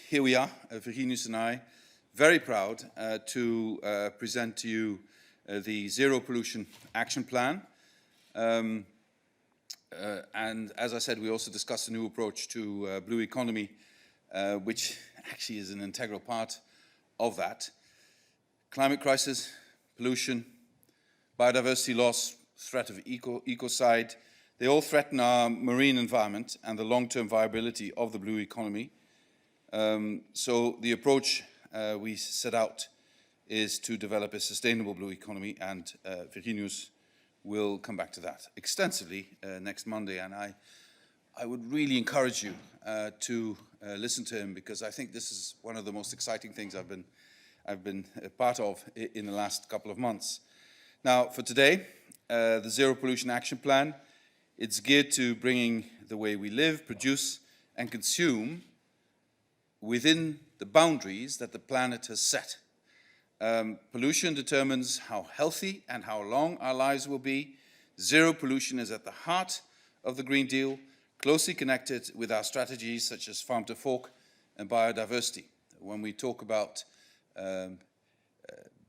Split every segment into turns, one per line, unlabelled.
here we are, Virginius and I, very proud to present to you the Zero Pollution Action Plan. And as I said, we also discussed a new approach to blue economy, which actually is an integral part of that. Climate crisis, pollution, biodiversity loss, threat of ecocide, they all threaten our marine environment and the long-term viability of the blue economy. So the approach we set out is to develop a sustainable blue economy, and Virginius will come back to that extensively next Monday. And I would really encourage you to listen to him, because I think this is one of the most exciting things I've been a part of in the last couple of months. Now, for today, the Zero Pollution Action Plan, it's geared to bringing the way we live, produce and consume within the boundaries that the planet has set. Pollution determines how healthy and how long our lives will be. Zero pollution is at the heart of the Green Deal, closely connected with our strategies such as farm to fork and biodiversity. When we talk about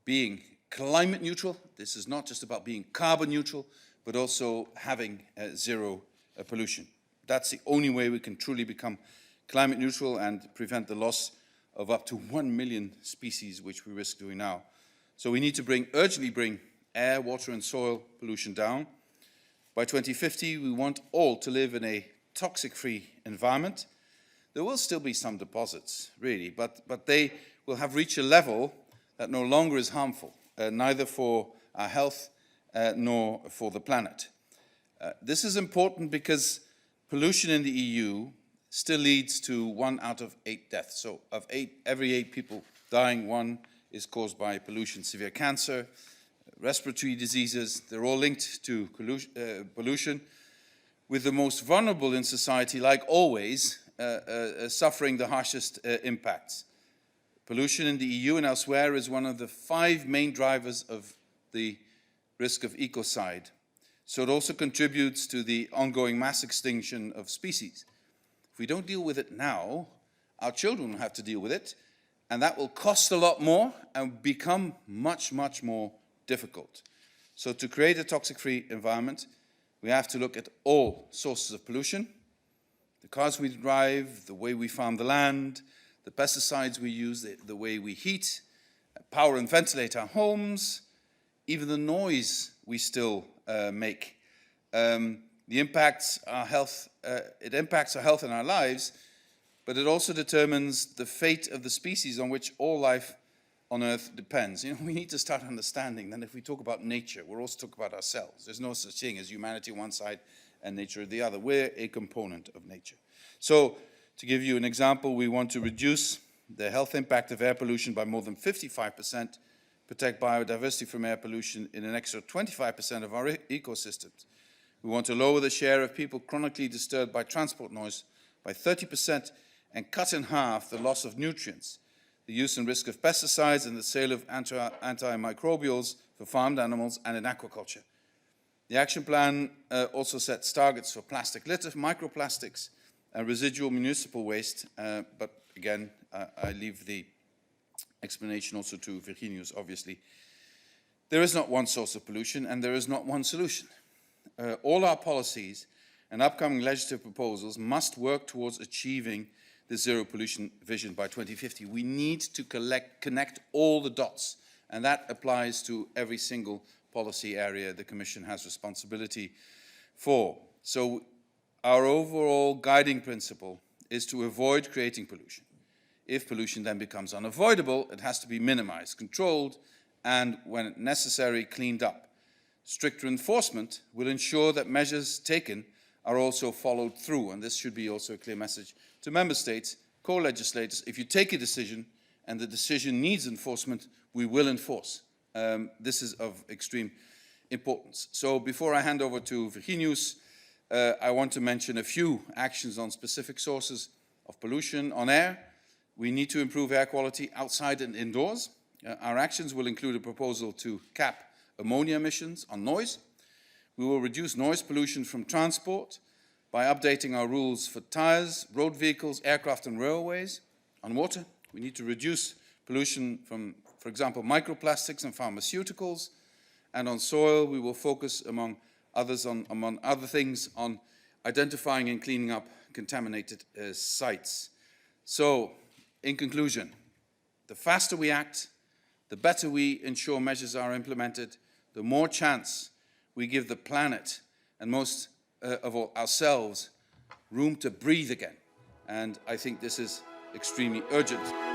being climate neutral, this is not just about being carbon neutral, but also having zero pollution. That's the only way we can truly become climate neutral and prevent the loss of up to 1 million species, which we risk doing now. So we need to urgently bring air, water and soil pollution down. By 2050, we want all to live in a toxic-free environment. There will still be some deposits, really, but they will have reached a level that no longer is harmful, neither for our health nor for the planet. This is important because pollution in the EU still leads to 1 out of 8 deaths. So of every 8 people dying, 1 is caused by pollution. Severe cancer, respiratory diseases, they're all linked to pollution, with the most vulnerable in society, like always, suffering the harshest impacts. Pollution in the EU and elsewhere is one of the 5 main drivers of the risk of ecocide. So it also contributes to the ongoing mass extinction of species. If we don't deal with it now, our children will have to deal with it, and that will cost a lot more and become much, much more difficult. So to create a toxic-free environment, we have to look at all sources of pollution: the cars we drive, the way we farm the land, the pesticides we use, the way we heat, power and ventilate our homes, even the noise we still make. It impacts our health and our lives, but it also determines the fate of the species on which all life on Earth depends. You know, we need to start understanding that if we talk about nature, we're also talking about ourselves. There's no such thing as humanity on one side and nature on the other. We're a component of nature. So, to give you an example, we want to reduce the health impact of air pollution by more than 55%, protect biodiversity from air pollution in an extra 25% of our ecosystems. We want to lower the share of people chronically disturbed by transport noise by 30% and cut in half the loss of nutrients, the use and risk of pesticides, and the sale of antimicrobials for farmed animals and in aquaculture. The action plan also sets targets for plastic litter, microplastics, and residual municipal waste, but again, I leave the explanation also to Virginius, obviously. There is not one source of pollution, and there is not one solution. All our policies and upcoming legislative proposals must work towards achieving the zero pollution vision by 2050. We need to connect all the dots, and that applies to every single policy area the Commission has responsibility for. So our overall guiding principle is to avoid creating pollution. If pollution then becomes unavoidable, it has to be minimized, controlled, and when necessary, cleaned up. Stricter enforcement will ensure that measures taken are also followed through, and this should be also a clear message to Member States, co-legislators. If you take a decision and the decision needs enforcement, we will enforce. This is of extreme importance. So before I hand over to Virginius, I want to mention a few actions on specific sources of pollution on air. We need to improve air quality outside and indoors. Our actions will include a proposal to cap ammonia emissions on noise. We will reduce noise pollution from transport by updating our rules for tires, road vehicles, aircraft and railways. On water, we need to reduce pollution from, for example, microplastics and pharmaceuticals. And on soil, we will focus, among other things, on identifying and cleaning up contaminated sites. So, in conclusion, the faster we act, the better we ensure measures are implemented, the more chance we give the planet, and most of all ourselves, room to breathe again. And I think this is extremely urgent.